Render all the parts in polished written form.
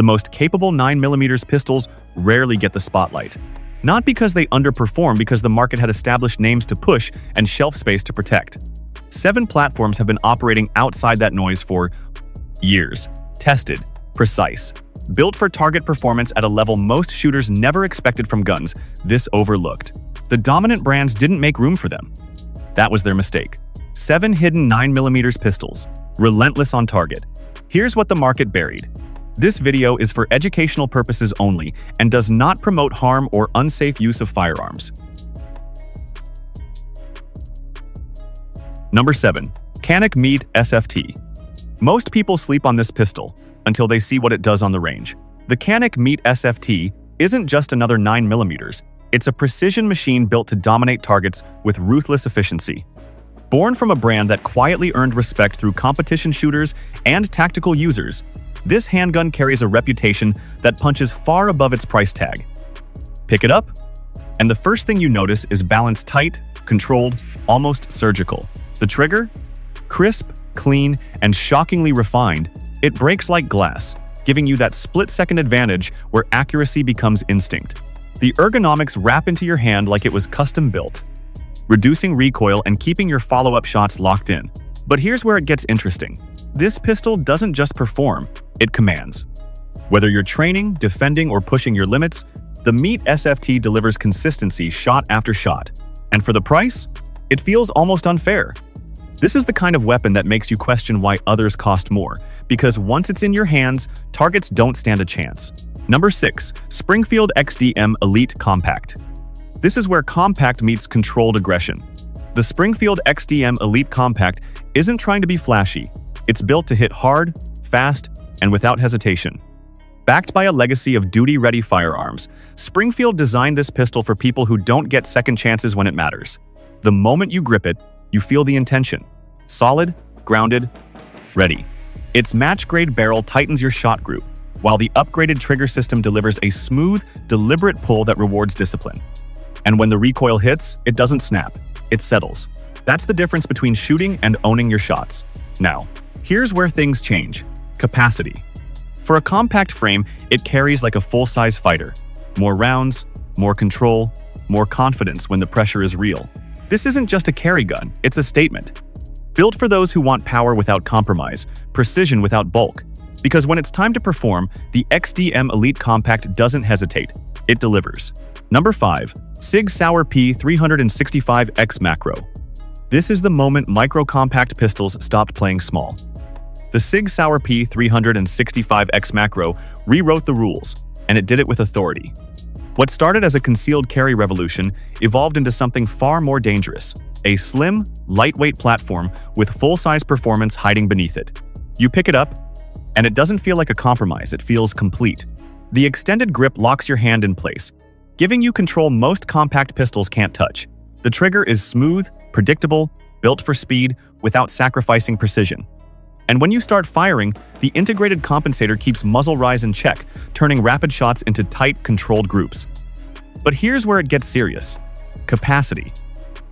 The most capable 9mm pistols rarely get the spotlight. Not because they underperform, because the market had established names to push and shelf space to protect. 7 platforms have been operating outside that noise for years. Tested, precise, built for target performance at a level most shooters never expected from guns, this overlooked. The dominant brands didn't make room for them. That was their mistake. 7 hidden 9mm pistols, relentless on target. Here's what the market buried. This video is for educational purposes only and does not promote harm or unsafe use of firearms. Number 7. Canik METE SFT. Most people sleep on this pistol until they see what it does on the range. The Canik METE SFT isn't just another 9mm, it's a precision machine built to dominate targets with ruthless efficiency. Born from a brand that quietly earned respect through competition shooters and tactical users, this handgun carries a reputation that punches far above its price tag. Pick it up, and the first thing you notice is balance tight, controlled, almost surgical. The trigger? Crisp, clean, and shockingly refined, it breaks like glass, giving you that split-second advantage where accuracy becomes instinct. The ergonomics wrap into your hand like it was custom-built, reducing recoil and keeping your follow-up shots locked in. But here's where it gets interesting. This pistol doesn't just perform, it commands. Whether you're training, defending, or pushing your limits, the METE SFT delivers consistency shot after shot. And for the price, it feels almost unfair. This is the kind of weapon that makes you question why others cost more, because once it's in your hands, targets don't stand a chance. Number 6. Springfield XDM Elite Compact. This is where compact meets controlled aggression. The Springfield XDM Elite Compact isn't trying to be flashy. It's built to hit hard, fast, and without hesitation. Backed by a legacy of duty-ready firearms, Springfield designed this pistol for people who don't get second chances when it matters. The moment you grip it, you feel the intention. Solid, grounded, ready. Its match-grade barrel tightens your shot group, while the upgraded trigger system delivers a smooth, deliberate pull that rewards discipline. And when the recoil hits, it doesn't snap, it settles. That's the difference between shooting and owning your shots. Now, here's where things change. Capacity. For a compact frame, it carries like a full-size fighter. More rounds, more control, more confidence when the pressure is real. This isn't just a carry gun, it's a statement. Built for those who want power without compromise, precision without bulk. Because when it's time to perform, the XDM Elite Compact doesn't hesitate. It delivers. Number 5. SIG Sauer P365 XMacro. This is the moment micro-compact pistols stopped playing small. The SIG Sauer P365 XMacro rewrote the rules, and it did it with authority. What started as a concealed carry revolution evolved into something far more dangerous. A slim, lightweight platform with full-size performance hiding beneath it. You pick it up, and it doesn't feel like a compromise, it feels complete. The extended grip locks your hand in place, giving you control most compact pistols can't touch. The trigger is smooth, predictable, built for speed without sacrificing precision. And when you start firing, the integrated compensator keeps muzzle rise in check, turning rapid shots into tight, controlled groups. But here's where it gets serious. Capacity.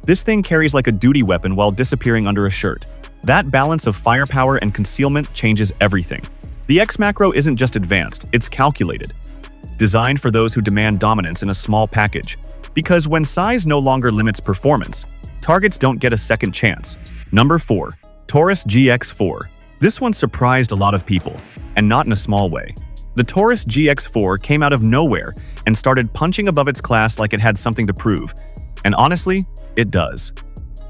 This thing carries like a duty weapon while disappearing under a shirt. That balance of firepower and concealment changes everything. The XMacro isn't just advanced, it's calculated. Designed for those who demand dominance in a small package. Because when size no longer limits performance, targets don't get a second chance. Number 4. Taurus GX4. This one surprised a lot of people, and not in a small way. The Taurus GX4 came out of nowhere and started punching above its class like it had something to prove. And honestly, it does.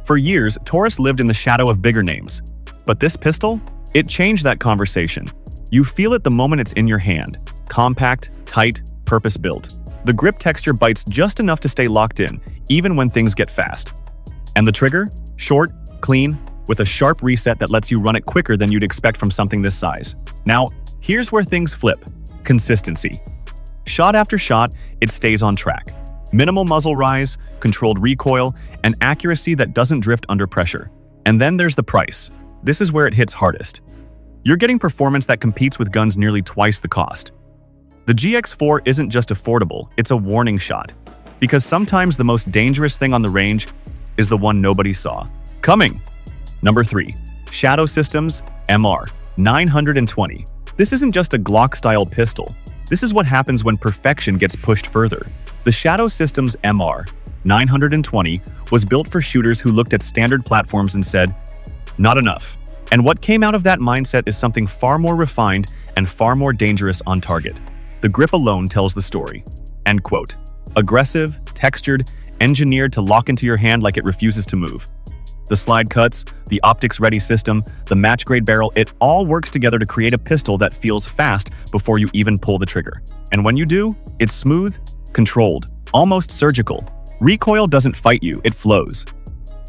For years, Taurus lived in the shadow of bigger names. But this pistol? It changed that conversation. You feel it the moment it's in your hand. Compact, tight, purpose-built. The grip texture bites just enough to stay locked in, even when things get fast. And the trigger? Short, clean, with a sharp reset that lets you run it quicker than you'd expect from something this size. Now, here's where things flip. Consistency. Shot after shot, it stays on track. Minimal muzzle rise, controlled recoil, and accuracy that doesn't drift under pressure. And then there's the price. This is where it hits hardest. You're getting performance that competes with guns nearly twice the cost. The GX4 isn't just affordable, it's a warning shot. Because sometimes the most dangerous thing on the range is the one nobody saw. Coming! Number 3. Shadow Systems MR920. This isn't just a Glock-style pistol. This is what happens when perfection gets pushed further. The Shadow Systems MR920 was built for shooters who looked at standard platforms and said, "Not enough." And what came out of that mindset is something far more refined and far more dangerous on target. The grip alone tells the story. End quote. Aggressive, textured, engineered to lock into your hand like it refuses to move. The slide cuts, the optics-ready system, the match-grade barrel, it all works together to create a pistol that feels fast before you even pull the trigger. And when you do, it's smooth, controlled, almost surgical. Recoil doesn't fight you, it flows.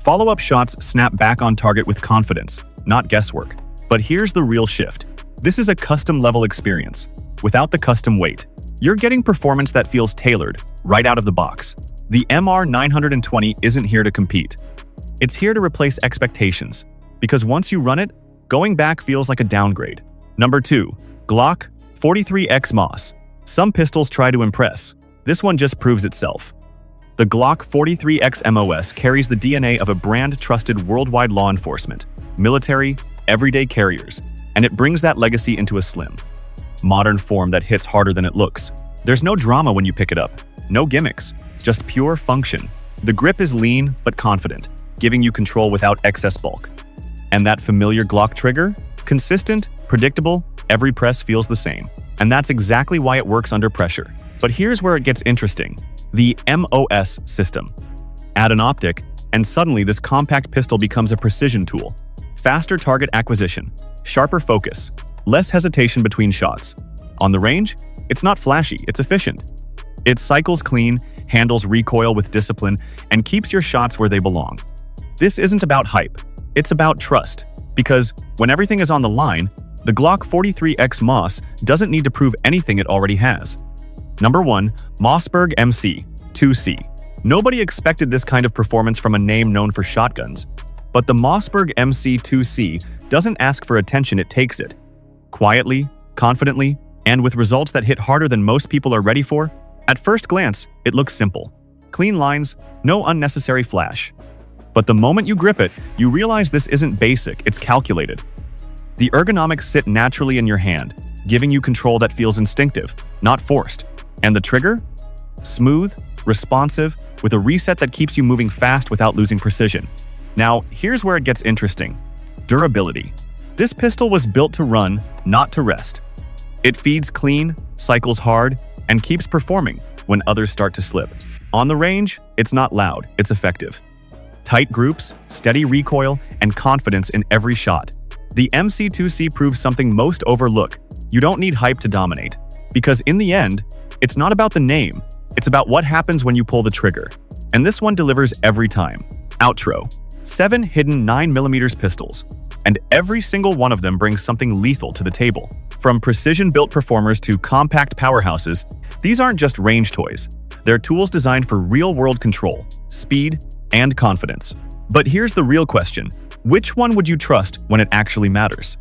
Follow-up shots snap back on target with confidence, not guesswork. But here's the real shift. This is a custom-level experience, without the custom weight. You're getting performance that feels tailored, right out of the box. The MR920 isn't here to compete. It's here to replace expectations, because once you run it, going back feels like a downgrade. Number 2. Glock 43X MOS. Some pistols try to impress. This one just proves itself. The Glock 43X MOS carries the DNA of a brand trusted worldwide law enforcement, military, everyday carriers, and it brings that legacy into a slim, modern form that hits harder than it looks. There's no drama when you pick it up, no gimmicks, just pure function. The grip is lean but confident, giving you control without excess bulk. And that familiar Glock trigger? Consistent, predictable, every press feels the same. And that's exactly why it works under pressure. But here's where it gets interesting. The MOS system. Add an optic, and suddenly this compact pistol becomes a precision tool. Faster target acquisition, sharper focus, less hesitation between shots. On the range, it's not flashy, it's efficient. It cycles clean, handles recoil with discipline, and keeps your shots where they belong. This isn't about hype, it's about trust. Because when everything is on the line, the Glock 43X MOS doesn't need to prove anything it already has. Number 1. Mossberg MC2c. Nobody expected this kind of performance from a name known for shotguns. But the Mossberg MC2c doesn't ask for attention, it takes it. Quietly, confidently, and with results that hit harder than most people are ready for. At first glance, it looks simple. Clean lines, no unnecessary flash. But the moment you grip it, you realize this isn't basic, it's calculated. The ergonomics sit naturally in your hand, giving you control that feels instinctive, not forced. And the trigger? Smooth, responsive, with a reset that keeps you moving fast without losing precision. Now, here's where it gets interesting. Durability. This pistol was built to run, not to rest. It feeds clean, cycles hard, and keeps performing when others start to slip. On the range, it's not loud, it's effective. Tight groups, steady recoil, and confidence in every shot. The MC2c proves something most overlook. You don't need hype to dominate. Because in the end, it's not about the name, it's about what happens when you pull the trigger. And this one delivers every time. Outro. 7 hidden 9mm pistols. And every single one of them brings something lethal to the table. From precision-built performers to compact powerhouses, these aren't just range toys. They're tools designed for real-world control, speed, and confidence. But here's the real question. Which one would you trust when it actually matters?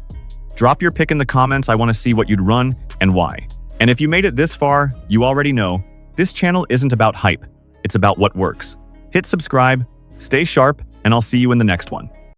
Drop your pick in the comments. I want to see what you'd run and why. And if you made it this far, you already know, this channel isn't about hype. It's about what works. Hit subscribe, stay sharp, and I'll see you in the next one.